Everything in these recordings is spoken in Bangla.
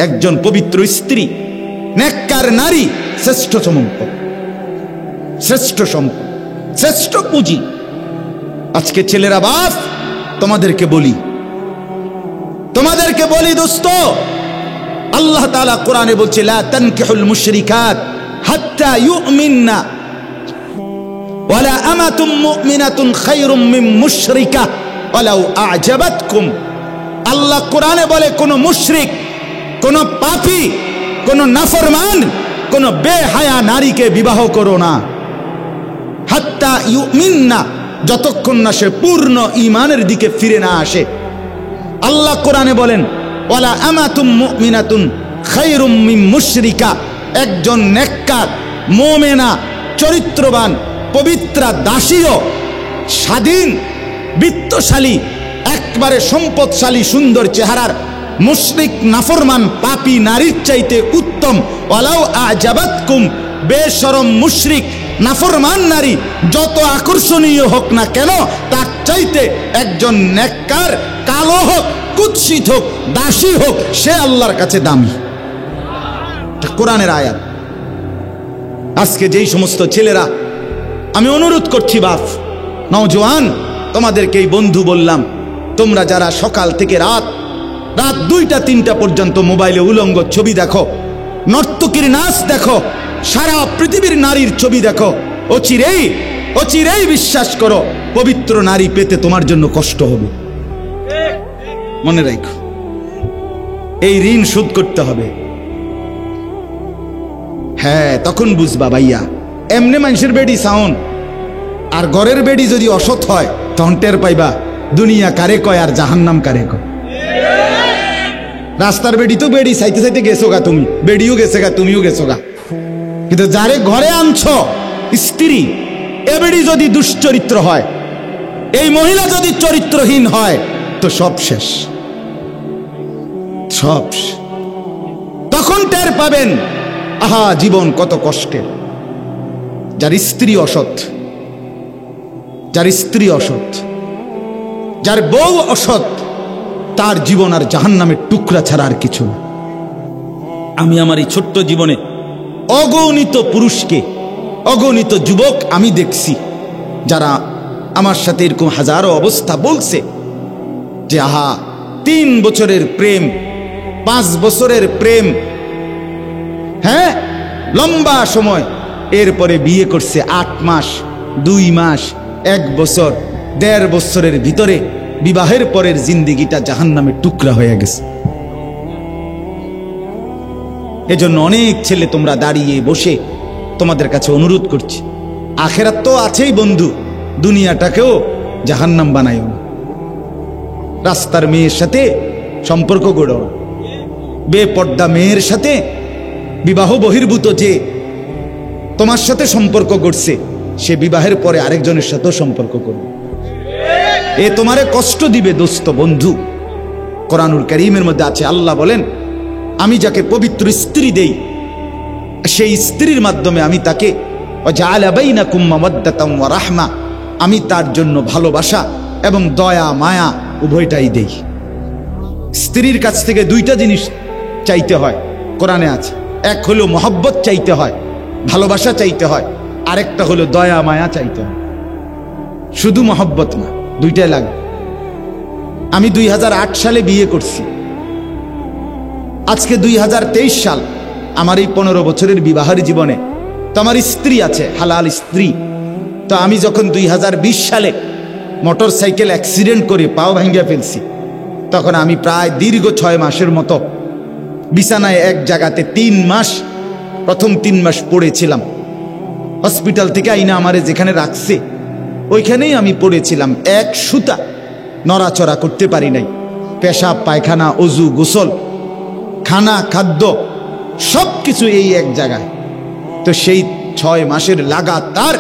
একজন পবিত্র স্ত্রী, নেককার নারী শ্রেষ্ঠ সম্পদ, শ্রেষ্ঠ সম্পদ, শ্রেষ্ঠ পুঁজি। আজকে ছেলেরা বাপ, তোমাদেরকে বলি দোস্ত, আল্লাহ তাআলা কোরআনে বলছে লা তানকিহুল মুশরিকাত হাত্তা ইউমিননা ওয়ালা আমাতুম মুমিনাতুন খায়রুম মিন মুশরিকা ওয়ালাউ আ'জাবাতকুম। আল্লাহ কোরআনে বলে কোন মুশরিক, কোন পাপী, কোন নাফরমান, কোন বেহায়া নারীকে বিবাহ করো না। হাত্তা ইউমিননা, যতক্ষণ না সে পূর্ণ ঈমানের দিকে ফিরে না আসে। আল্লাহ কোরআনে বলেন ওয়ালা আমাতুম মুমিনাতুন খায়রুম মিন মুশরিকা, একজন নেককার মুমিনা চরিত্রবান পবিত্রা দাসীও স্বাধীন বিত্তশালী একবারে সম্পদশালী সুন্দর চেহারার মুশরিক নাফরমান পাপী নারীর চাইতে উত্তম। ওয়ালাউ আ'জাবাতকুম, বেশরম মুশরিক নাফরমান নারী যত আকর্ষণীয় হোক না কেন, তার চাইতে একজন নেককার কালো হোক, কুৎসিত হোক, দাসী হোক, সে আল্লাহর কাছে দামি। কোরআনের আয়াত। আজকে যেই সমস্ত ছেলেরা, আমি অনুরোধ করছি বাপ, নওজোয়ান, তোমাদেরকে এই বন্ধু বললাম, তোমরা যারা সকাল থেকে রাত 2টা 3টা পর্যন্ত মোবাইলে উলঙ্গ ছবি দেখো, নর্তকীর নাচ দেখো, সারা পৃথিবীর নারীর ছবি দেখো, অচিরেই বিশ্বাস করো পবিত্র নারী পেতে তোমার জন্য কষ্ট হবে। মনে রাখো, এই ঋণ শোধ করতে হবে। হ্যাঁ, তখন বুঝবা ভাইয়া, এমনি মানুষের বেডি সাউন্ড আর ঘরের বেডি যদি অসৎ হয়, তখন টের পাইবা দুনিয়া কারে কয় আর জাহান্নাম কারে কয়। রাস্তার বেডি তো বেডি চাইতে চাইতে গেছো গা, তুমি বেডিও গেছে গা, তুমিও গেছো গা, কিন্তু যারে ঘরে আনছো স্ত্রী, এ বেডি যদি দুশ্চরিত্র হয়, এই মহিলা যদি চরিত্রহীন হয়, তো সব শেষ, সব। তখন টের পাবেন আহা জীবন কত কষ্টের। যার স্ত্রী অসৎ, যার স্ত্রী অসৎ, যার বউ অসৎ, তার জীবন আর জাহান্নামের টুকরা ছাড়া আর কিছু না। আমি আমার এই ছোট্ট জীবনে অগণিত পুরুষকে, অগণিত যুবক আমি দেখছি, যারা আমার সাথে এরকম হাজারো অবস্থা বলছে যে আহা 3 বছরের প্রেম, 5 বছরের প্রেম, হ্যাঁ লম্বা সময়, এরপরে বিয়ে করছে 8 মাস, 2 মাস, 1 বছর, 1.5 বছরের ভিতরে বিবাহের পরের জিন্দেগিটা জাহান্নামের টুকরা হয়ে গেছে। এজন্য অনেক ছেলে তোমরা দাঁড়িয়ে বসে তোমাদের কাছে অনুরোধ করছি, আখেরাত তো আছেই বন্ধু, দুনিয়াটাকেও জাহান্নাম বানাইও না। রাস্তার মেয়ের সাথে সম্পর্ক গড়ো না, বেপর্দা মেয়ের সাথে, বিবাহ বহির্ভূত যে তোমার সাথে সম্পর্ক গড়ছে, সে বিবাহের পরে আরেকজনের সাথেও সম্পর্ক করবে, এ তোমারে কষ্ট দিবে দোস্ত বন্ধু। কোরআনুল কারীমের মধ্যে আছে, আল্লাহ বলেন আমি যাকে পবিত্র স্ত্রী দেই, সেই স্ত্রীর মাধ্যমে আমি তাকে ওয়াজআলা বাইনাকুম মাওয়াদ্দাতাম ওয়া রাহমা, আমি তার জন্য ভালোবাসা এবং দয়া মায়া উভয়টাই দেই। স্ত্রীর কাছ থেকে 2টা জিনিস চাইতে হয়, কোরআনে আছে। এক হলো মহব্বত চাইতে হয়, ভালোবাসা চাইতে হয়, আরেকটা হলো দয়া মায়া চাইতে হয়। শুধু মহব্বত না, 2টাই লাগবে। আমি 2008 সালে বিয়ে করছি, আজকে 2023 সাল। আমার এই 15 বছরের বিবাহের জীবনে তো আমার স্ত্রী আছে, হালাল স্ত্রী। তো আমি যখন 2020 সালে মোটর সাইকেল অ্যাক্সিডেন্ট করে পাও ভাঙ্গিয়া ফেলছি, তখন আমি প্রায় দীর্ঘ 6 মাসের মতো বিছানায় এক জায়গাতে 3 মাস, প্রথম 3 মাস পড়েছিলাম। হসপিটাল থেকে আইনা আমারে যেখানে রাখছে ওইখানেই আমি পড়েছিলাম, এক সুতা নড়াচড়া করতে পারি নাই। পেশাব পায়খানা, অজু, গোসল, খানা, খাদ্য সব কিছু এই এক জায়গায়। তো সেই 6 মাসের লাগাতার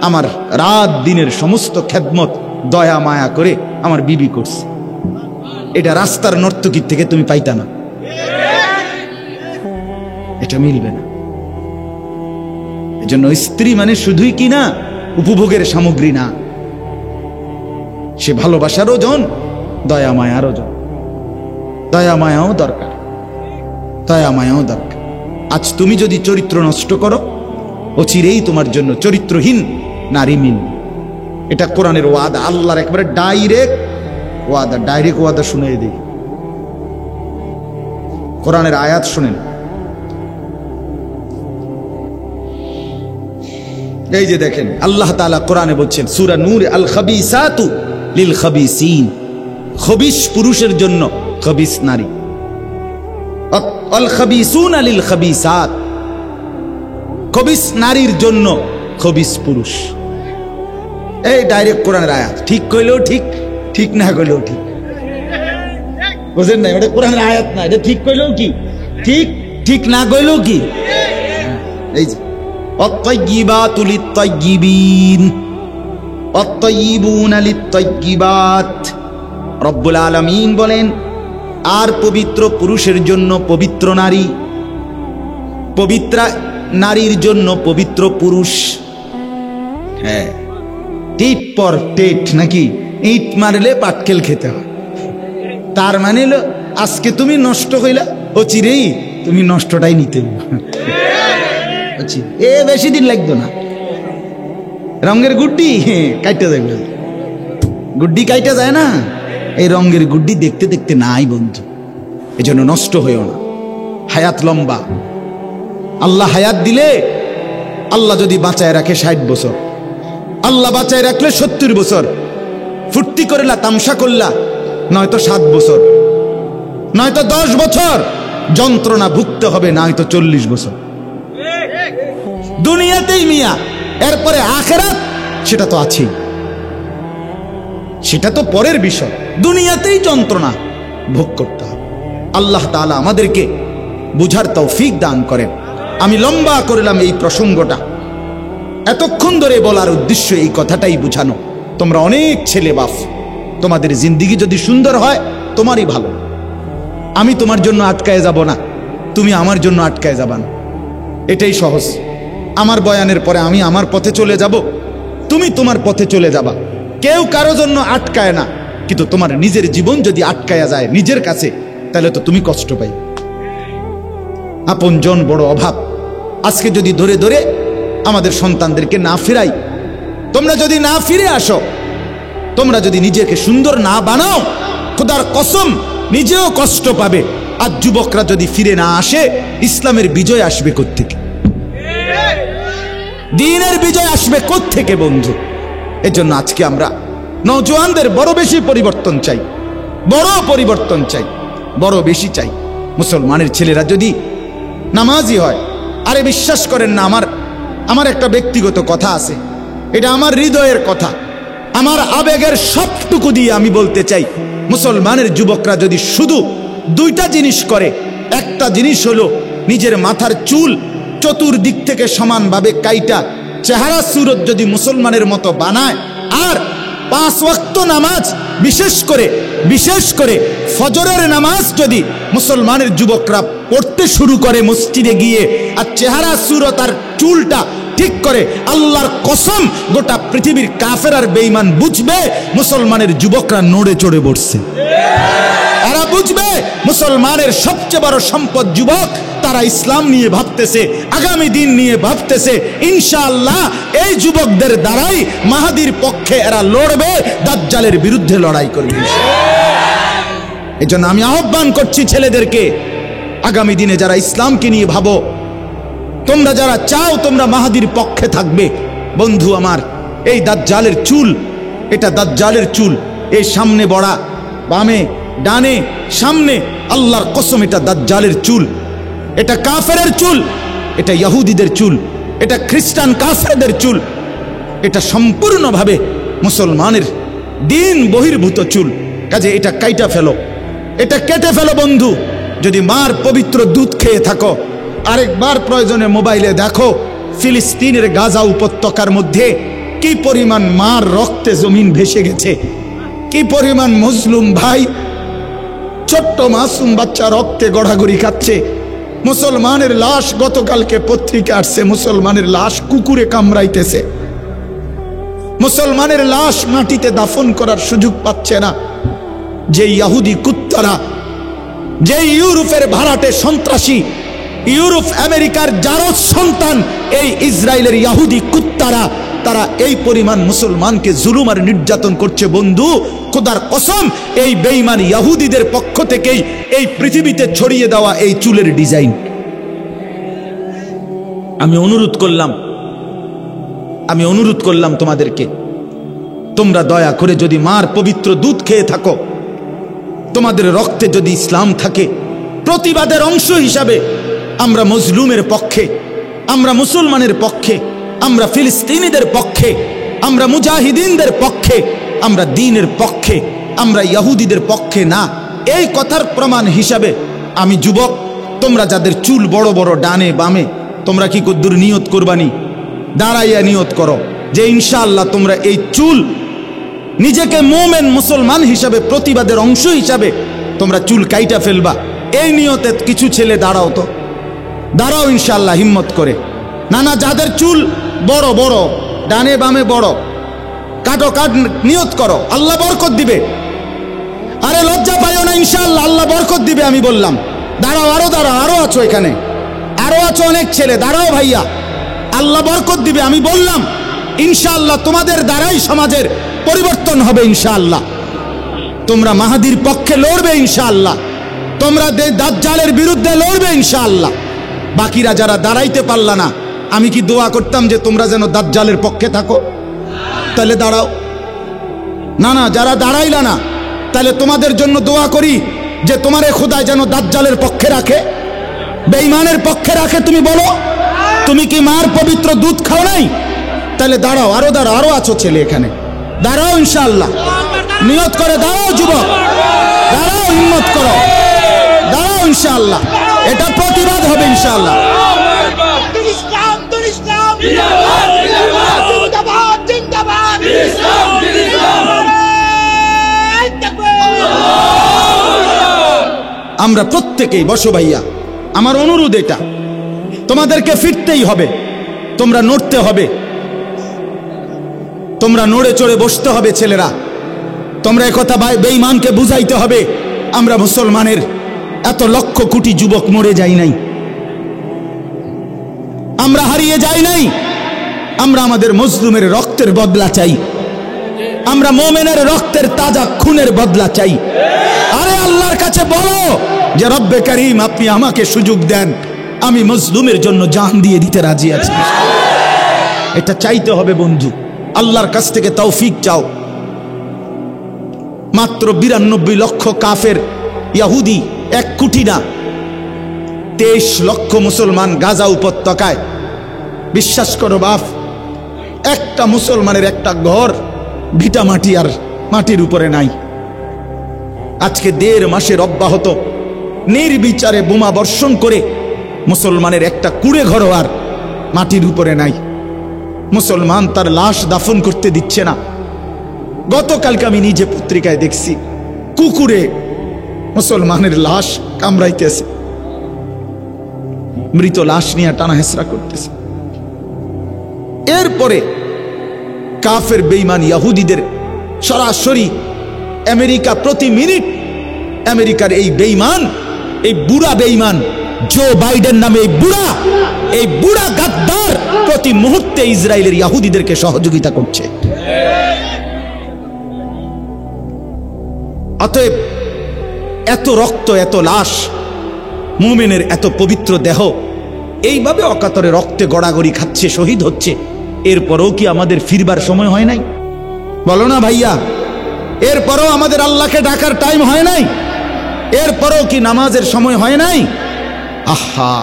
আমার রাত দিনের সমস্ত খেদমত দয়া মায়া করে আমার বিবি করছে। এটা রাস্তার নর্তকীর থেকে তুমি পাইতা না, এটা মিলবে না। এজন্য স্ত্রী মানে শুধুই কি না উপভোগের সামগ্রী না, সে ভালোবাসারও জন, দয়া মায়ারও জন। দয়া মায়াও দরকার। দয়া মায়াও দরকার। আজ তুমি যদি চরিত্র নষ্ট করো, অচিরেই তোমার জন্য চরিত্রহীন নারী মিলবে। এটা কোরআনের ওয়াদা, আল্লাহর একবারে ডাইরেক্ট ওয়াদা শুনে দিই। কোরআনের আয়াত শুনেন, এই যে দেখেন আল্লাহ তাআলা কোরআনে বলছেন সূরা নূর, আল খাবিসাতু লিল খাবিসিন, খবিস পুরুষের জন্য খবিস নারী, আল খাবিসুনা লিল খাবিসাত, খবিস নারীর জন্য খবিস পুরুষ। এই ডাইরেক্ট কোরআনের আয়াত, ঠিক কইলেও ঠিক, ঠিক না কইলেও ঠিক। বুঝেন না, এটা কোরআনের আয়াত না, এটা ঠিক কইলেও কি ঠিক, ঠিক না কইলেও কি। এই যে الطيبات للطيبين والطيبون للطيبات, রব্বুল আলামিন বলেন আর পবিত্র পুরুষের জন্য পবিত্র নারী, পবিত্রা নারীর জন্য পবিত্র পুরুষ। হ্যাঁ, টিট পর টেট নাকি, ইট মারলে পাটকেল খেতে হয়। তার মানে হলো আজকে তুমি নষ্ট হইলা, ও চিরেই তুমি নষ্টটাই নিতে এ বেশি দিন লাগতো না। রঙের গুড্ডি কাইটা যাবে, গুড্ডি কাইটা যায় না, এই রঙের গুড্ডি দেখতে দেখতে নাই বন্ধু। এজন্য নষ্ট হইও না, হায়াত লম্বা। আল্লাহ হায়াত দিলে, আল্লাহ যদি বাঁচায় রাখে 60 বছর, আল্লাহ বাঁচায় রাখলে 70 বছর, ফুর্তি করলা তামসা করলা নয়তো 7 বছর, নয়তো 10 বছর যন্ত্রণা ভুগতে হবে, নয়তো 40 বছর দুনিয়াতেই মিয়া। এরপরে আখিরাত সেটা তো আছেই, সেটা তো পরের বিষয়। দুনিয়াতেই যন্ত্রণা ভোগ করতে হবে। আল্লাহ তাআলা আমাদেরকে বুঝার তৌফিক দান করেন। আমি লম্বা করলাম এই প্রসঙ্গটা, এতক্ষণ ধরে বলার উদ্দেশ্য এই কথাটাই বুঝানো, তোমরা অনেক ছেলে বাপ, তোমাদের জিন্দেগি যদি সুন্দর হয় তোমারই ভালো। আমি তোমার জন্য আটকায় যাব না, তুমি আমার জন্য আটকায় যাবা না, এটাই সহজ। আমার বয়ানের পরে আমি আমার পথে চলে যাব, তুমি তোমার পথে চলে যাবা, কেউ কারো জন্য আটকায় না। কিন্তু তোমার নিজের জীবন যদি আটকায়া যায় নিজের কাছে, তাহলে তো তুমি কষ্ট পাই। আপনজন বড় অভাব। আজকে যদি ধরে ধরে আমাদের সন্তানদেরকে না ফিরাই, তোমরা যদি না ফিরে আসো, তোমরা যদি নিজেকে সুন্দর না বানাও, খোদার কসম নিজেও কষ্ট পাবে। আর যুবকরা যদি ফিরে না আসে, ইসলামের বিজয় আসবে কোত্থেকে? দ্বীনের বিজয় আসবে কোত্থেকে বন্ধু? এজন্য আজকে আমরা নওজোয়ানদের বড় বেশি পরিবর্তন চাই, বড় পরিবর্তন চাই, বড় বেশি চাই। মুসলমানের ছেলেরা যদি নামাজি হয়, আরে বিশ্বাস করেন না, আমার একটা ব্যক্তিগত কথা আছে, এটা আমার হৃদয়ের কথা, আমার আবেগের সবটুকু দিয়ে আমি বলতে চাই, মুসলমানের যুবকরা যদি শুধু 2টা জিনিস করে, একটা জিনিস হলো নিজের মাথার চুল চতুর্দিক থেকে সমানভাবে কাইটা চেহারা সুরত যদি মুসলমানের মতো বানায়, আর 5 ওয়াক্ত নামাজ, বিশেষ করে ফজরের নামাজ যদি মুসলমানের যুবকরা পড়তে শুরু করে মসজিদে গিয়ে, আর চেহারা সুরত আর চুলটা ঠিক করে, আল্লাহর কসম গোটা পৃথিবীর কাফের আর বেঈমান বুঝবে মুসলমানের যুবকরা নড়ে চড়ে বসছে। এরা বুঝবে মুসলমানের সবচেয়ে বড় সম্পদ যুবক, তারা ইসলাম নিয়ে ভাবতেছে, আগামী দিন নিয়ে ভাবতেছে। ইনশাআল্লাহ এই যুবকদের দ্বারাই মাহাদির পক্ষে এরা লড়বে, দাজ্জালের বিরুদ্ধে লড়াই করবে। এজন্য আমি আহ্বান করছি ছেলেদেরকে, আগামী দিনে যারা ইসলামকে নিয়ে ভাবো, তোমরা যারা চাও তোমরা মাহাদির পক্ষে থাকবে, বন্ধু আমার, এই দাজ্জালের চুল, এটা দাজ্জালের চুল, এই সামনে বড়া, বামে ডানে সামনে, আল্লাহর কসম এটা দাজ্জালের চুল, এটা কাফেরের চুল, এটা ইহুদিদের চুল, এটা খ্রিস্টান কাফেরদের চুল, এটা সম্পূর্ণভাবে মুসলমানের দিন বহির্ভূত চুল। কাজে এটা কাইটা ফেলো, এটা কেটে ফেলো বন্ধু। যদি মার পবিত্র দুধ খেয়ে থাকো, আরেকবার প্রয়োজনে মোবাইলে দেখো ফিলিস্তিনের গাজা উপত্যকার মধ্যে কি পরিমাণ মার রক্তে জমিন ভেসে গেছে, কি পরিমাণ মুসলিম ভাই ছোট্ট মাসুম বাচ্চা রক্তে গড়াগড়ি খাচ্ছে। মুসলমানের লাশ, গতকালকে পত্রিকা আসছে, মুসলমানের লাশ কুকুরে কামড়াইতেছে, মুসলমানের লাশ মাটিতে দাফন করার সুযোগ পাচ্ছে না। যে ইহুদি কুত্তারা যে ইউরোপের ভাড়াটে সন্ত্রাসী, ইউরোপ আমেরিকার জারজ সন্তান, এই ইসরায়েলের ইহুদি কুত্তারা, তারা এই পরিমাণ মুসলমানকে জুলুম আর নির্যাতন করছে। বন্ধু, খোদার কসম, এই বেঈমান ইহুদিদের পক্ষ থেকেই এই পৃথিবীতে ছড়িয়ে দেওয়া এই চুলের ডিজাইন। আমি অনুরোধ করলাম তোমাদেরকে, তোমরা দয়া করে যদি মার পবিত্র দুধ খেয়ে থাকো, তোমাদের রক্তে যদি ইসলাম থাকে, প্রতিবাদের অংশ হিসাবে আমরা মজলুমের পক্ষে, আমরা মুসলমানের পক্ষে, আমরা ফিলিস্তিনিদের পক্ষে, আমরা মুজাহিদিনদের পক্ষে, আমরা দ্বীনের পক্ষে, আমরা ইহুদিদের পক্ষে না। এই কথার প্রমাণ হিসাবে আমি যুবক, তোমরা যাদের চুল বড় বড় ডানে বামে, তোমরা কি কদ্দুর নিয়ত করবানি? দাঁড়াইয়া নিয়ত করো যে ইনশাআল্লাহ তোমরা এই চুল নিজেকে মোমেন মুসলমান হিসাবে, প্রতিবাদের অংশ হিসাবে তোমরা চুল কাইটা ফেলবা। এই নিয়তে কিছু ছেলে দাঁড়াও, তো দাঁড়াও ইনশাআল্লাহ হিম্মত করে। না না, যাদের চুল বড় বড় ডানে বামে বড়, কাটো, নিয়ত করো, আল্লাহ বরকত দিবে। আরে লজ্জা পাইও না, ইনশাআল্লাহ আল্লাহ বরকত দিবে। আমি বললাম দাঁড়াও, আরো আছো এখানে, আরো আছো অনেক ছেলে, দাঁড়াও ভাইয়া, আল্লাহ বরকত দিবে। আমি বললাম ইনশাআল্লাহ তোমাদের দ্বারাই সমাজের পরিবর্তন হবে ইনশাআল্লাহ। তোমরা মাহাদির পক্ষে লড়বে ইনশাআল্লাহ, তোমরা দাজ্জালের বিরুদ্ধে লড়বে ইনশাআল্লাহ। বাকিরা যারা দাঁড়াইতে পারলা না, আমি কি দোয়া করতাম যে তোমরা যেন দাজ্জালের পক্ষে থাকো? তাহলে দাঁড়াও। না না, যারা দাঁড়াইলা না, তাহলে তোমাদের জন্য দোয়া করি যে তোমারে খোদা যেন দাজ্জালের পক্ষে রাখে, বেঈমানের পক্ষে রাখে। তুমি বলো, তুমি কি মার পবিত্র দুধ খাও নাই? তাহলে দাঁড়াও, আরো আছো ছেলে এখানে, দাঁড়াও ইনশাআল্লাহ, নিয়ত করে দাঁড়াও যুবক, দাঁড়াও, হিম্মত করো, দাঁড়াও ইনশাআল্লাহ। এটা প্রতিবাদ হবে ইনশাআল্লাহ। আমরা প্রত্যেকেই বসো ভাইয়া, আমার অনুরোধ এটা, তোমাদেরকে ফিরতেই হবে, তোমরা নড়তে হবে, তোমরা নড়ে চড়ে বসতে হবে ছেলেরা। তোমরা একথা বেঈমানকে বুঝাইতে হবে, আমরা মুসলমানের এত লক্ষ কোটি যুবক মরে যাই নাই, আমরা হারিয়ে যাই নাই, আমরা আমাদের মজলুমের রক্তের বদলা চাই, আমরা মোমেনের রক্তের তাজা খুনের বদলা চাই। আরে আল্লাহর কাছে বলো যে রব্বে করিম, আপনি আমাকে সুযোগ দেন, আমি মজলুমের জন্য জান দিয়ে দিতে রাজি আছি। এটা চাইতে হবে বন্ধু, আল্লাহর কাছ থেকে তৌফিক চাও। মাত্র 92 লক্ষ কাফের ইহুদি, 1 কোটি না, 23 লক্ষ মুসলমান গাজা উপত্যকায়। বিশ্বাস করো বাপ, একটা মুসলমানের একটা ঘর ভিটা মাটি আর মাটির উপরে নাই। আজকে 1.5 মাসের অব্যাহত নির্বিচারে বোমা বর্ষণ করে মুসলমানের একটা কুড়ে ঘরও আর মাটির উপরে নাই। মুসলমান তার লাশ দাফন করতে দিচ্ছে না। গতকালকে আমি নিজে পত্রিকায় দেখছি, কুকুরে মুসলমানের লাশ কামড়াইতেছে, মৃত লাশ নিয়ে টানা হেসরা করতেছে। এরপরে কাফের বেঈমান ইহুদিদের সরাসরি আমেরিকা প্রতি মিনিট, আমেরিকার এই বেঈমান, এই বুড়া বেঈমান জো বাইডেন নামে এই বুড়া গাদ্দার প্রতি মুহূর্তে ইসরায়েলের ইহুদিদেরকে সহযোগিতা করছে। অতএব এত রক্ত, এত লাশ, মুমিনের এত পবিত্র দেহ এইভাবে অকাতরে রক্তে গড়াগড়ি খাচ্ছে, শহীদ হচ্ছে, এরপরও কি আমাদের ফিরবার সময় হয় নাই? বলো না ভাইয়া, এরপরও আমাদের আল্লাহকে ডাকার টাইম হয় নাই? এরপরও কি নামাজের সময় হয় নাই? আহা,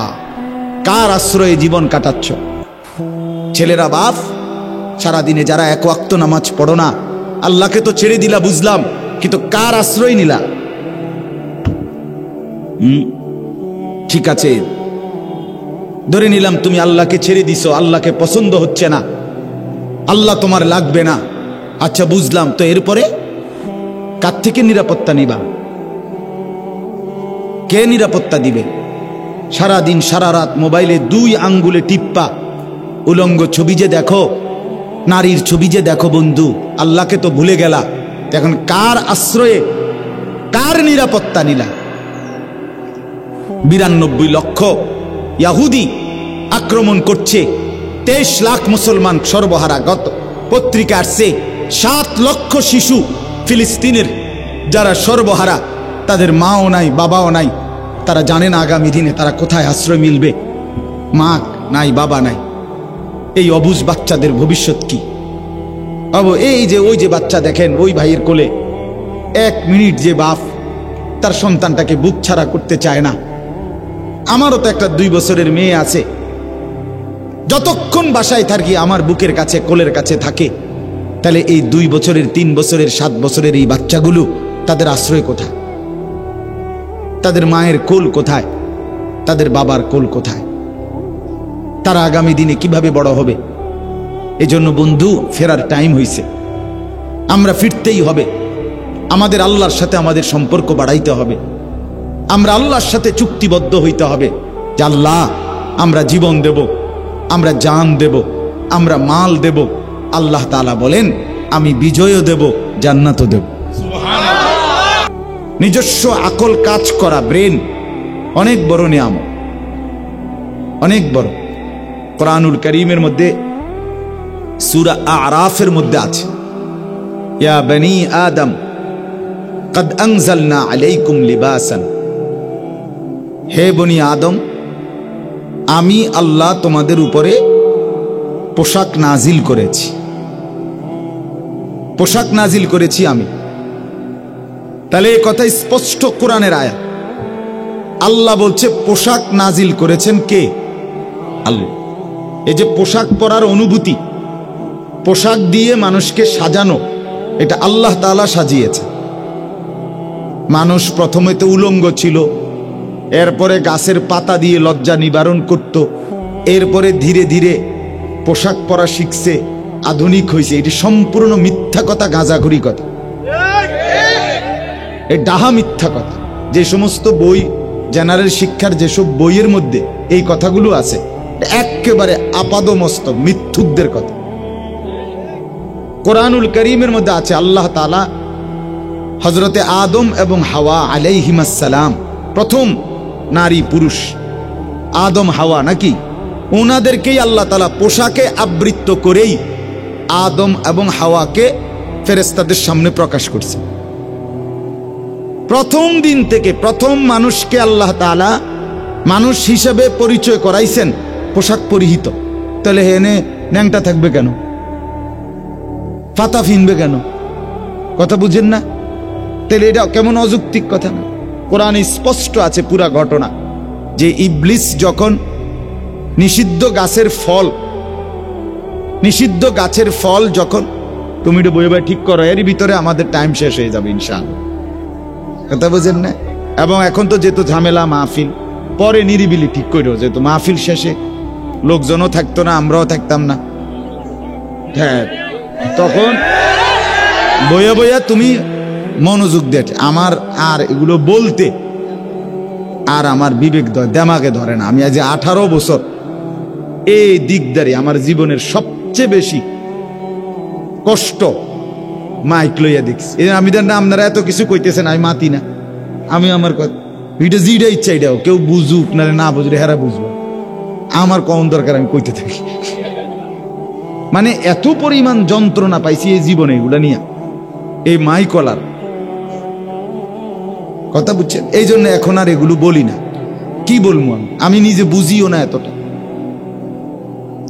কার আশ্রয়ে জীবন কাটাচ্ছ ছেলেরা? বাপ, সারাদিনে যারা 1 ওয়াক্ত নামাজ পড়ো না, আল্লাহকে তো ছেড়ে দিলা বুঝলাম, কিন্তু কার আশ্রয় নিলা? ঠিক আছে, ধরে নিলাম তুমি আল্লাহকে ছেড়ে দিছো, আল্লাহকে পছন্দ হচ্ছে না, আল্লাহ তোমার লাগবে না, আচ্ছা বুঝলাম, তো এরপরে কার থেকে নিরাপত্তা নিবা? কে নিরাপত্তা দিবে? সারাদিন সারা রাত মোবাইলে 2 আঙ্গুলে টিপ্পা উলঙ্গ ছবি যে দেখো, নারীর ছবি যে দেখো বন্ধু, আল্লাহকে তো ভুলে গেলা। এখন কার আশ্রয়ে, কার নিরাপত্তা নিলা? 92 লক্ষ ইয়াহুদি আক্রমণ করছে, 23 লাখ মুসলমান সর্বহারা। গত পত্রিকা আসছে 7 লক্ষ শিশু ফিলিস্তিনের যারা সর্বহারা, তাদের মাও নাই বাবাও নাই, তারা জানে না আগামী দিনে তারা কোথায় আশ্রয় মিলবে, মা নাই বাবা নাই। এই অবুঝ বাচ্চাদের ভবিষ্যৎ কি? এই যে ওই যে বাচ্চা দেখেন ওই ভাইয়ের কোলে, 1 মিনিট যে বাপ তার সন্তানটাকে বুক ছাড়া করতে চায় না। আমারও তো একটা 2 বছরের মেয়ে আছে, যতক্ষণ বাসায় থাকি আমার বুকের কাছে কোলের কাছে থাকে। তাহলে এই 2 বছরের 3 বছরের 7 বছরের এই বাচ্চাগুলো তাদের আশ্রয় কোথায়? তাদের মায়ের কোল কোথায়? তাদের বাবার কোল কোথায়? তারা আগামী দিনে কিভাবে বড় হবে? এজন্য বন্ধু, ফেরার টাইম হইছে, আমরা ফিরতেই হবে। আমাদের আল্লাহর সাথে আমাদের সম্পর্ক বাড়াইতে হবে। আমরা আল্লাহর সাথে চুক্তিবদ্ধ হইতে হবে যে আল্লাহ, আমরা জীবন দেব, আমরা জান দেব, আমরা মাল দেব। আল্লাহ তাআলা বলেন, আমি বিজয়ও দেব, জান্নাতও দেব। নিজস্ব আকল কাজ করা, ব্রেন অনেক বড় নিয়ামত, অনেক বড়। কোরআনুল কারীমের মধ্যে সূরা আরাফের মধ্যে আছে, ইয়া বনি আদম কদ আনজালনা আলাইকুম লিবাসান, হে বনি আদম, আমি আল্লাহ তোমাদের উপরে পোশাক নাজিল করেছি, পোশাক নাজিল করেছি আমি। তাহলে এই কথা স্পষ্ট কোরআনের আয়াত। আল্লাহ বলছে পোশাক নাজিল করেছেন কে? আল্লাহ। এই যে পোশাক পরার অনুভূতি, পোশাক দিয়ে মানুষকে সাজানো, এটা আল্লাহ তাআলা সাজিয়েছে। মানুষ প্রথমে তো উলঙ্গ ছিল, এরপরে গাছের পাতা দিয়ে লজ্জা নিবারণ করত, এরপরে ধীরে ধীরে পোশাক পরা শিখছে, আধুনিক হয়েছে। এটি সম্পূর্ণ মিথ্যা কথা, গাঁজাখুরি কথা, এ ডাহা মিথ্যা কথা। যে সমস্ত বই, জেনারেল শিক্ষার যেসব বইয়ের মধ্যে এই কথাগুলো আছে, একেবারে আপাদমস্তক মিথ্যুকদের কথা। কোরআনুল কারীমের মধ্যে আছে, আল্লাহ তাআলা হযরতে আদম এবং হাওয়া আলাইহিমাস সালাম, প্রথম নারী পুরুষ আদম হাওয়া নাকি, ওনাদেরকেই আল্লাহ তাআলা পোশাকে আবৃত করেই আদম এবং হাওয়াকে ফেরেশতাদের সামনে প্রকাশ করছে। প্রথম দিন থেকে প্রথম মানুষকে আল্লাহ তাআলা মানুষ হিসেবে পরিচয় করাইছেন পোশাক পরিহিত। তাহলে হেনে ন্যাংটা থাকবে কেন? ফাতা ফিনবে কেন? কথা বুঝেন না? তাহলে এটা কেমন অযৌক্তিক কথা না? কোরআনে স্পষ্ট আছে পুরা ঘটনা, যে ইবলিস যখন নিষিদ্ধ গাছের ফল যখন, তুমি এটা বইয়ে ঠিক করো, এর ভিতরে আমাদের টাইম শেষ হয়ে যাবে ইনশাআল্লাহ। কথা বুঝেন না? এবং এখন তো যেহেতু ঝামেলা মাহফিল, পরে নিরিবিলি ঠিক করো, যেহেতু মাহফিল শেষে লোকজনও থাকতো না, আমরাও থাকতাম না। হ্যাঁ, তখন বইয়া বইয়া তুমি মনোযোগ দে। আমার আর এগুলো বলতে আর আমার বিবেক দেমাগে ধরে না। আমি আজ 18 বছর এই দিকদারি, আমার জীবনের সবচেয়ে বেশি কষ্ট মাইক লইয়া দেখছি। আমি দেন না, আপনারা এত কিছু কইতেছেন, আমি মাতি না। আমি আমার কথা এটা যেটা ইচ্ছা এটাও, কেউ বুঝুক না বুঝলে হেরা বুঝবো, আমার কম দরকার আমি কইতে থাকি। মানে এত পরিমাণ যন্ত্রণা পাইছি এই জীবনে এগুলা নিয়ে, এই মাইকলার কথা বুঝছেন? এই জন্য এখন আর এগুলো বলি না। কি বলবো আমি নিজে বুঝিও না এতটা।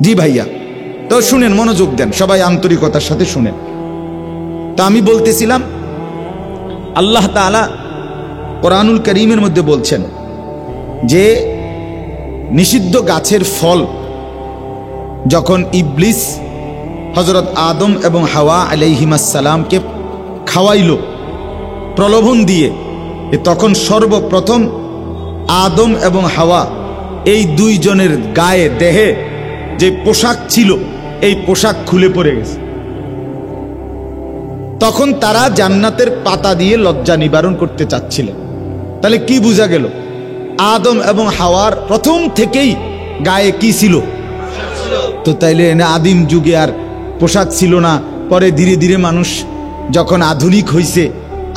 জি ভাইয়া, তো শুনেন, মনোযোগ দেন, সবাই আন্তরিকতার সাথে শুনেন। তা আমি বলতেছিলাম, আল্লাহ তাআলা কোরআনুল কারীমের মধ্যে বলছেন যে নিষিদ্ধ গাছের ফল যখন ইবলিস হযরত আদম এবং হাওয়া আলাইহিমাস সালামকে খাওয়াইল প্রলোভন দিয়ে, তখন সর্বপ্রথম আদম এবং হাওয়া এই দুইজনের গায়ে দেহে যে পোশাক ছিল, এই পোশাক খুলে পড়ে গেছে। তখন তারা জান্নাতের পাতা দিয়ে লজ্জা নিবারণ করতে চাচ্ছিলেন। তাহলে কি বোঝা গেল? আদম এবং হাওয়ার প্রথম থেকেই গায়ে কি ছিল? তো তাইলে আদিম যুগে আর পোশাক ছিল না, পরে ধীরে ধীরে মানুষ যখন আধুনিক হইছে,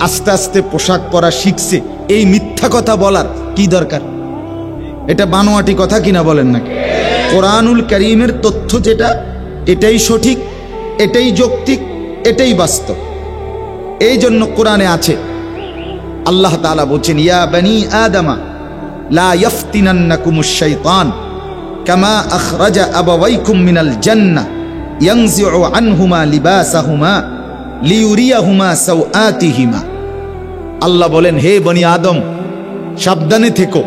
আস্তে আস্তে পোশাক পরা শিখছে। এই মিথ্যা কথা বলার কি দরকার? এটা বানোয়াটি কথা কিনা বলেন নাকি? কোরআনুল কারীমের তথ্য যেটা, এটাই সঠিক, এটাই যৌক্তিক, এটাই বাস্তব। এই জন্য কোরআনে আছে, আল্লাহ তাআলা বলছেন, ইয়া বনি আদমা লা ইফতিনান্নাকুমুশ শাইতান কামা আখরাজা আবাওয়াইকুম মিনাল জান্নাহ ইয়ানজিউ আনহুমা লিবাসাহুমা লিউরিয়াহুমা সাওআতিহিমা। আল্লাহ বলেন, হে বনি আদম, সাবধানে থেকো,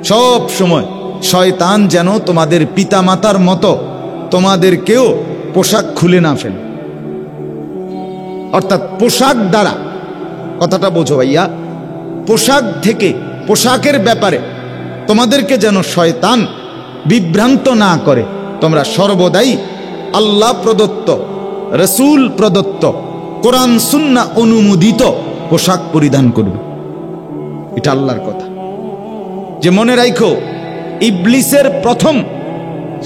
সব সময় শয়তান যেন তোমাদের পিতামাতার মতো তোমাদেরকেও পোশাক খুলে না ফেলে। অর্থাৎ পোশাক দ্বারা, কথাটা বোঝো ভাইয়া, পোশাক থেকে, পোশাকের ব্যাপারে তোমাদেরকে যেন শয়তান বিভ্রান্ত না করে। তোমরা সর্বদাই আল্লাহ প্রদত্ত, রসুল প্রদত্ত, কোরআন সুন্নাহ অনুমোদিত পোশাক পরিধান করবে। এটা আল্লাহর কথা। যে মনে রাখো, ইবলিসের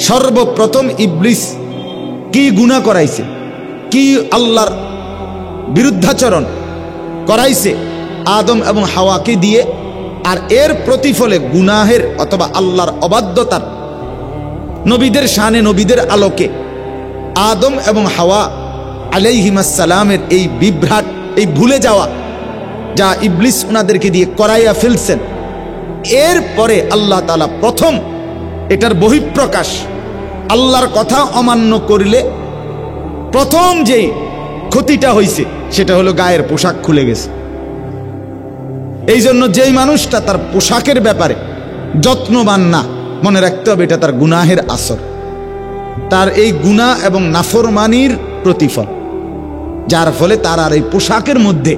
সর্বপ্রথম ইবলিস কি গুনাহ করাইছে, কি আল্লাহর বিরুদ্ধাচরণ করাইছে আদম এবং হাওয়াকে দিয়ে। আর এর প্রতিফলে গুনাহের অথবা আল্লাহর অবাধ্যতার, নবীদের শানে, নবীদের আলোকে আদম এবং হাওয়া আলাইহিমাস সালামের এই বিভ্রাট, এই ভুলে যাওয়া যা ইবলিস ওনাদেরকে দিয়ে করাইয়া ফেলছেন, এরপরে আল্লাহ তাআলা প্রথম এটার বহিঃপ্রকাশ, আল্লাহর কথা অমান্য করলে প্রথম যেই ক্ষতিটা হয়েছে সেটা হলো গায়ের পোশাক খুলে গেছে। এই জন্য যেই মানুষটা তার পোশাকের ব্যাপারে যত্নবান না, মনে রাখতে হবে এটা তার গুনাহের আসর, তার এই গুনাহ এবং নাফরমানির প্রতিফল, যার ফলে তার আর এই পোশাকের মধ্যে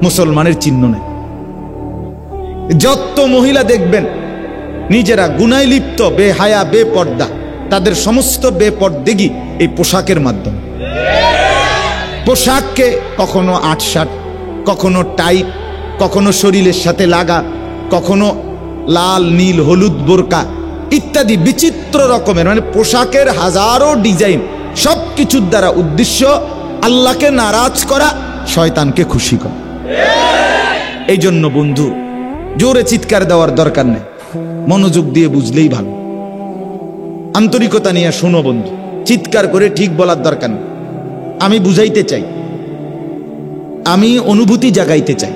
মুসলমানের চিহ্ন নেই। যত মহিলা দেখবেন নিজেরা গুনায় লিপ্ত, বেহায়া, বেপর্দা, তাদের সমস্ত বেপর্দেগি এই পোশাকের মাধ্যমে। পোশাককে কখনো আটশাট, কখনো টাইট, কখনো শরীরের সাথে লাগা, কখনো লাল, নীল, হলুদ বোরকা ইত্যাদি বিচিত্র রকমের, মানে পোশাকের হাজারো ডিজাইন, সব কিছুর দ্বারা উদ্দেশ্য আল্লাহকে নারাজ করা, শয়তানকে খুশি করা। এই জন্য বন্ধু, জোরে চিৎকার দেওয়ার দরকার নেই, মনোযোগ দিয়ে বুঝলেই ভালো। আন্তরিকতা নিয়ে শোনো বন্ধু, চিৎকার করে ঠিক বলার দরকার নেই। আমি বুঝাইতে চাই, আমি অনুভূতি জাগাইতে চাই।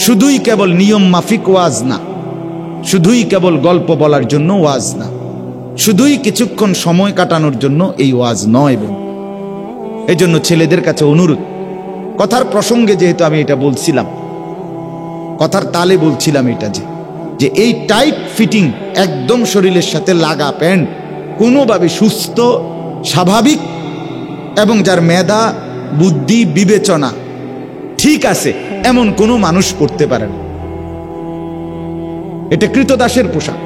শুধুই কেবল নিয়ম মাফিক ওয়াজ না, শুধুই কেবল গল্প বলার জন্য ওয়াজ না, শুধুই কিছুক্ষণ সময় কাটানোর জন্য এই ওয়াজ নয় বন্ধু। এই জন্য ছেলেদের কাছে অনুরোধ, কথার প্রসঙ্গে যেহেতু আমি এটা বলছিলাম, কথার তালে বলছিলাম এটা, যে এই টাইট ফিটিং একদম শরীরের সাথে লাগা প্যান্ট কোনোভাবে সুস্থ, স্বাভাবিক এবং যার মেধা, বুদ্ধি, বিবেচনা ঠিক আছে এমন কোনো মানুষ পড়তে পারে না। এটা কৃতদাসের পোশাক,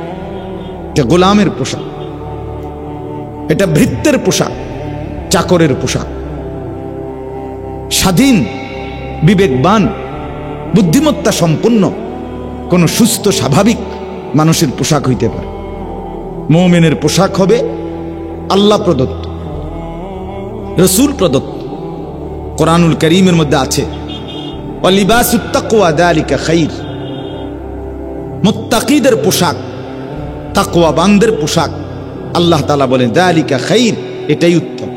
এটা গোলামের পোশাক, এটা ভৃত্যের পোশাক, চাকরের পোশাক। স্বাধীন, বিবেকবান, বুদ্ধিমত্তা সম্পন্ন কোন সুস্থ, স্বাভাবিক মানুষের পোশাক হইতে পারে। মুমিনের পোশাক হবে আল্লাহ প্রদত্ত, রসুল প্রদত্ত। কোরআনুল কারীমের মধ্যে আছে, ওয়ালিবাসুত তাকওয়া যালিকা খাইর। মুত্তাকিদের পোশাক, তাকওয়াবানদের পোশাক, আল্লাহ তাআলা বলেন যালিকা খাইর, এটাই উত্তম।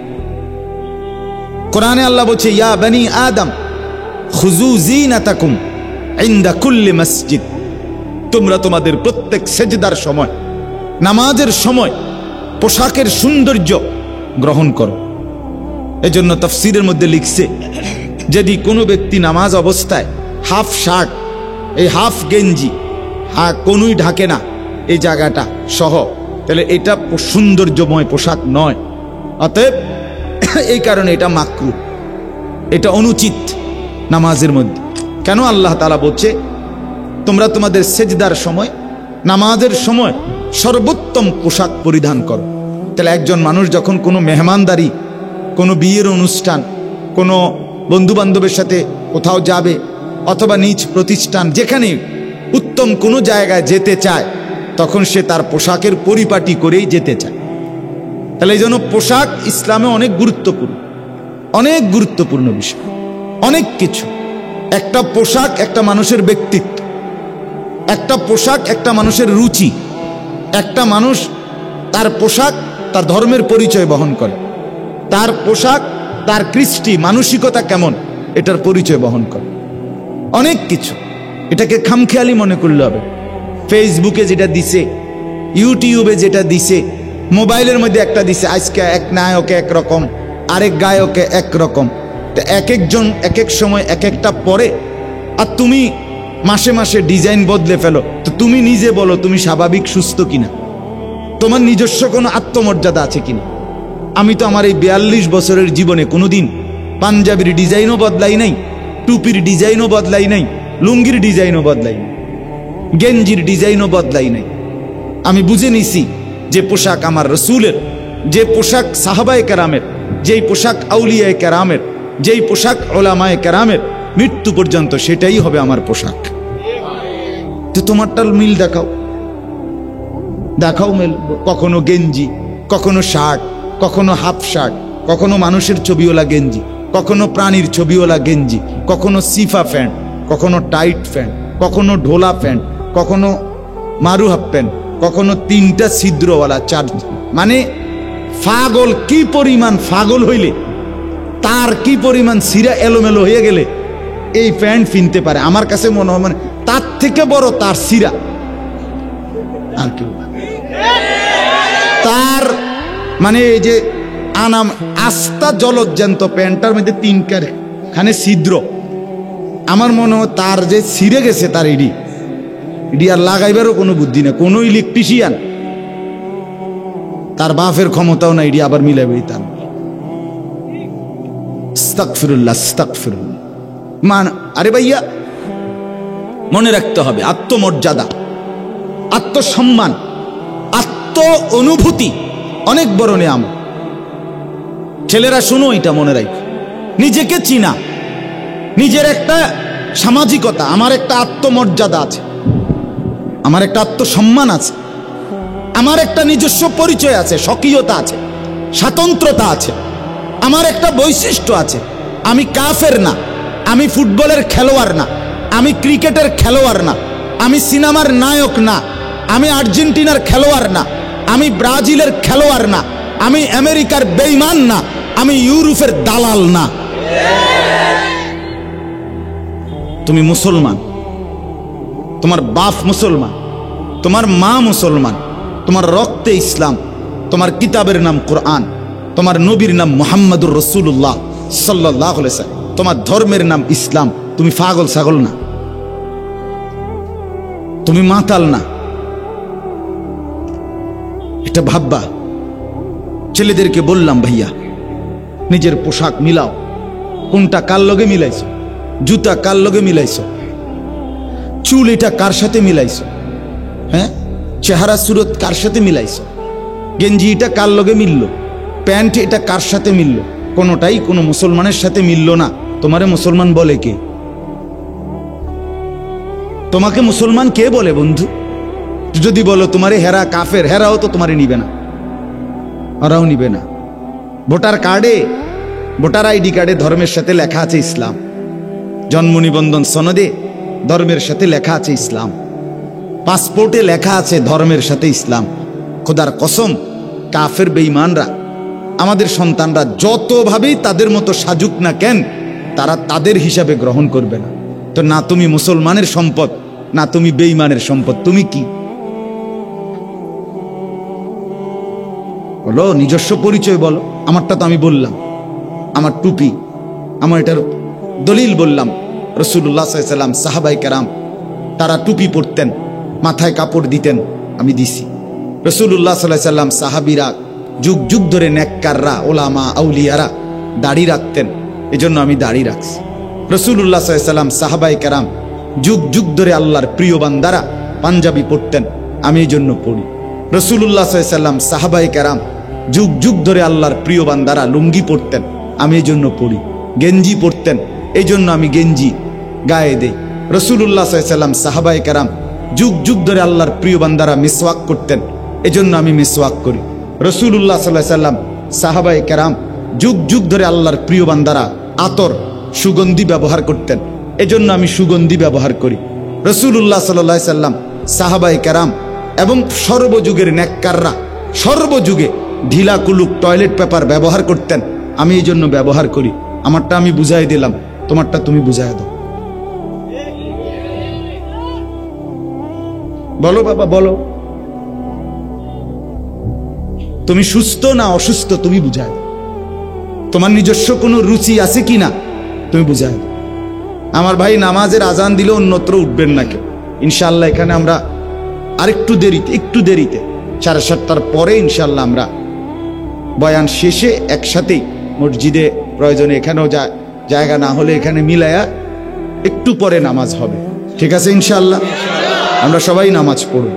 কোরআনে আল্লাহ বলছে, ইয়া বনি আদম খুযু যিনাতাকুম ইনদা কুল্লি মসজিদ। তোমরা তোমাদের প্রত্যেক সেজদার সময়, নামাজের সময় পোশাকের সৌন্দর্য গ্রহণ করো। এজন্য তাফসীরের মধ্যে লিখছে, যদি কোনো ব্যক্তি নামাজ অবস্থায় হাফ শার্ট, এই হাফ গেঞ্জি, কোনোই ঢাকে না এই জায়গাটা সহ, তাহলে এটা সৌন্দর্যময় পোশাক নয়। অতএব এই কারণে এটা মাকরুহ, এটা অনুচিত নামাজের মধ্যে। কেন? আল্লাহ তাআলা বলছে, তোমরা তোমাদের সেজদার সময়, নামাজের সময় সর্বোত্তম পোশাক পরিধান করো। তাহলে একজন মানুষ যখন কোনো মেহমানদারি, কোনো বিয়ের অনুষ্ঠান, কোনো বন্ধু বান্ধবের সাথে কোথাও যাবে, অথবা নিজ প্রতিষ্ঠান, যেখানে উত্তম কোনো জায়গায় যেতে চায়, তখন সে তার পোশাকের পরিপাটি করেই যেতে চায়। তাহলে এই জন্য পোশাক ইসলামে অনেক গুরুত্বপূর্ণ, অনেক গুরুত্বপূর্ণ বিষয়, অনেক কিছু। একটা পোশাক একটা মানুষের ব্যক্তিত্ব, একটা পোশাক একটা মানুষের রুচি, একটা মানুষ তার পোশাক তার ধর্মের পরিচয় বহন করে, তার পোশাক তার কৃষ্টি মানসিকতা কেমন এটার পরিচয় বহন করে। অনেক কিছু, এটাকে খামখেয়ালি মনে করলে হবে। ফেসবুকে যেটা দিছে, ইউটিউবে যেটা দিছে, মোবাইলের মধ্যে একটা দিছে, আজকে এক নায়কে একরকম, আরেক গায়কে একরকম, এক একজন এক এক সময় এক একটা পরে, আর তুমি মাসে মাসে ডিজাইন বদলে ফেলো। তো তুমি নিজে বলো তুমি স্বাভাবিক সুস্থ কিনা, তোমার নিজস্ব কোনো আত্মমর্যাদা আছে কিনা? আমি তো আমার এই 42 বছরের জীবনে কোনোদিন পাঞ্জাবির ডিজাইনও বদলাই নাই, টুপির ডিজাইনও বদলাই নাই, লুঙ্গির ডিজাইনও বদলাই নাই, গেঞ্জির ডিজাইনও বদলাই নাই। আমি বুঝে নিছি যে পোশাক আমার রসুলের, যে পোশাক সাহাবায়ে কেরামের, যেই পোশাক আউলিয়ায়ে কেরামের, যেই পোশাক উলামায়ে কেরামের, মৃত্যু পর্যন্ত সেটাই হবে আমার পোশাক। তো তোমারটা মিল দেখাও, দেখাও মিল। কখনো গেঞ্জি, কখনো শার্ট, কখনো হাফ শার্ট, কখনো মানুষের ছবিওয়ালা গেঞ্জি, কখনো প্রাণীর ছবিওয়ালা গেঞ্জি, কখনো সিফা প্যান্ট, কখনো টাইট প্যান্ট, কখনো ঢোলা প্যান্ট, কখনো মারু হাফ প্যান্ট, কখনো 3টা ছিদ্রওয়ালা চার। মানে ফাগল কি পরিমাণ ফাগল হইলে, তার কি পরিমাণ সিরা এলোমেলো হয়ে গেলে এই প্যান্ট কিনতে পারে। আমার কাছে মনে হয় মানে তার থেকে বড় তার সিরা আর কেউ, তার মানে এই যে আনাম আস্তা জলজ্জান্ত প্যান্টটার মধ্যে 3খানে ছিদ্র। আমার মনে হয় তার যে ছিঁড়ে গেছে তার ইডি আর লাগাইবারও কোনো বুদ্ধি না, কোনো ইলেকট্রিশিয়ান তার বাপের ক্ষমতাও না ইডি আবার মিলাবে। তার আস্তাগফিরুল্লাহ, আস্তাগফিরুল্লাহ। মান আরে ভাইয়া মনে রাখতে হবে, আত্মমর্যাদা, আত্মসম্মান, আত্ম অনুভূতি অনেক বড় নিয়ামত। ছেলেরা শুনো, এটা মনে রাখো, নিজেকে চিনা, নিজের একটা সামাজিকতা, আমার একটা আত্মমর্যাদা আছে, আমার একটা আত্মসম্মান আছে, আমার একটা নিজস্ব পরিচয় আছে, স্বকীয়তা আছে, স্বাতন্ত্রতা আছে, আমার একটা বৈশিষ্ট্য আছে। আমি কাফের না, আমি ফুটবলের খেলোয়াড় না, আমি ক্রিকেটের খেলোয়াড় না, আমি সিনেমার নায়ক না, আমি আর্জেন্টিনার খেলোয়াড় না, আমি ব্রাজিলের খেলোয়াড় না, আমি আমেরিকার বেঈমান না, আমি ইউরোপের দালাল না। তুমি মুসলমান, তোমার বাপ মুসলমান, তোমার মা মুসলমান, তোমার রক্তে ইসলাম, তোমার কিতাবের নাম কোরআন, তোমার নবীর নাম মুহাম্মাদুর রাসূলুল্লাহ সাল্লাল্লাহু আলাইহি ওয়াসাল্লাম, তোমার ধর্মের নাম ইসলাম। তুমি পাগল ছাগল না, তুমি মাতাল না, এটা ভাববা। ছেলেদেরকে বললাম ভাইয়া নিজের পোশাক মিলাও, কোনটা কার লগে মিলাইছো, জুতা কার লগে মিলাইছো, চুল এটা কার সাথে মিলাইছো, হ্যাঁ চেহারা সুরত কার সাথে মিলাইছো, গেঞ্জি এটা কার লগে মিলল, প্যান্ট এটা কার সাথে মিলল, কোনোটাই কোনো মুসলমানের সাথে মিলল না। তোমারে মুসলমান বলে কে? তোমাকে মুসলমান কে বলে বন্ধু? যদি বলো তোমারে হেরা কাফের, হেরাও তো তোমারে নিবে না, ওরাও নিবে না। ভোটার কার্ডে, ভোটার আইডি কার্ডে ধর্মের সাথে লেখা আছে ইসলাম, জন্ম নিবন্ধন সনদে ধর্মের সাথে লেখা আছে ইসলাম, পাসপোর্টে লেখা আছে ধর্মের সাথে ইসলাম। খোদার কসম, কাফের বেঈমানরা আমাদের সন্তানরা যতভাবেই তাদের মতো সাজুক না কেন, তারা তাদের হিসাবে গ্রহণ করবে না। তো না তুমি মুসলমানের সম্পদ, না তুমি বেঈমানের সম্পদ, তুমি কি? বলো, নিজস্ব পরিচয় বলো। আমারটা তো আমি বললাম, আমার টুপি, আমার এটার দলিল বললাম। রাসূলুল্লাহ সাল্লাল্লাহু আলাইহি ওয়াসাল্লাম, সাহাবায়ে কেরাম তারা টুপি পরতেন, মাথায় কাপড় দিতেন, আমি দিছি। রাসূলুল্লাহ সাল্লাল্লাহু আলাইহি ওয়াসাল্লাম, সাহাবীরা যুগ যুগ ধরে নেককাররা, ওলামা আউলিয়ারা দাড়ি রাখতেন, এজন্য আমি দাড়ি রাখছি। রাসূলুল্লাহ সাল্লাল্লাহু আলাইহি ওয়াসাল্লাম, সাহাবায়ে কেরাম যুগ যুগ ধরে আল্লাহর প্রিয় বান্দারা পাঞ্জাবি পরতেন, আমি এই জন্য পড়ি। রাসূলুল্লাহ সাল্লাল্লাহু আলাইহি ওয়াসাল্লাম, সাহাবায়ে কেরাম যুগ যুগ ধরে আল্লাহর প্রিয় বান্দারা লুঙ্গি পরতেন, আমি এই জন্য পড়ি। গেঞ্জি পরতেন, এই জন্য আমি গেঞ্জি গায়ে দেই। রাসূলুল্লাহ সাল্লাল্লাহু আলাইহি ওয়াসাল্লাম, সাহাবায়ে কেরাম যুগ যুগ ধরে আল্লাহর প্রিয় বান্দারা মিসওয়াক করতেন, এজন্য আমি মিসওয়াক করি। রাসূলুল্লাহ সাল্লাল্লাহু আলাইহি ওয়াসাল্লাম, সাহাবায়ে কেরাম যুগ যুগ ধরে আল্লাহর প্রিয় বান্দারা আতর, সুগন্ধি ব্যবহার করতেন, এজন্য আমি সুগন্ধি ব্যবহার করি। রাসূলুল্লাহ সাল্লাল্লাহু আলাইহি ওয়াসাল্লাম, সাহাবায়ে কেরাম এবং সর্বযুগের নেককাররা সর্বযুগে ঢিলা কুলুক টয়লেট পেপার ব্যবহার করতেন। আমি এই জন্য ব্যবহার করি। আমারটা আমি বুঝাই দিলাম, তোমারটা তুমি বুঝাই দাও। বলো বাবা, বলো, তুমি সুস্থ না অসুস্থ তুমি বুঝাই দাও। তোমার নিজস্ব কোনো রুচি আছে কিনা তুমি বুঝাই দাও। আমার ভাই, নামাজের আজান দিলে অন্যত্র উঠবেন না কেউ ইনশাআল্লাহ। এখানে আমরা আরেকটু দেরিতে 7:30টার পরে ইনশাআল্লাহ আমরা বয়ান শেষে একসাথেই মসজিদে, প্রয়োজনে এখানেও জায়গা না হলে এখানে মিলায়া একটু পরে নামাজ হবে। ঠিক আছে ইনশাআল্লাহ? আমরা সবাই নামাজ পড়ব।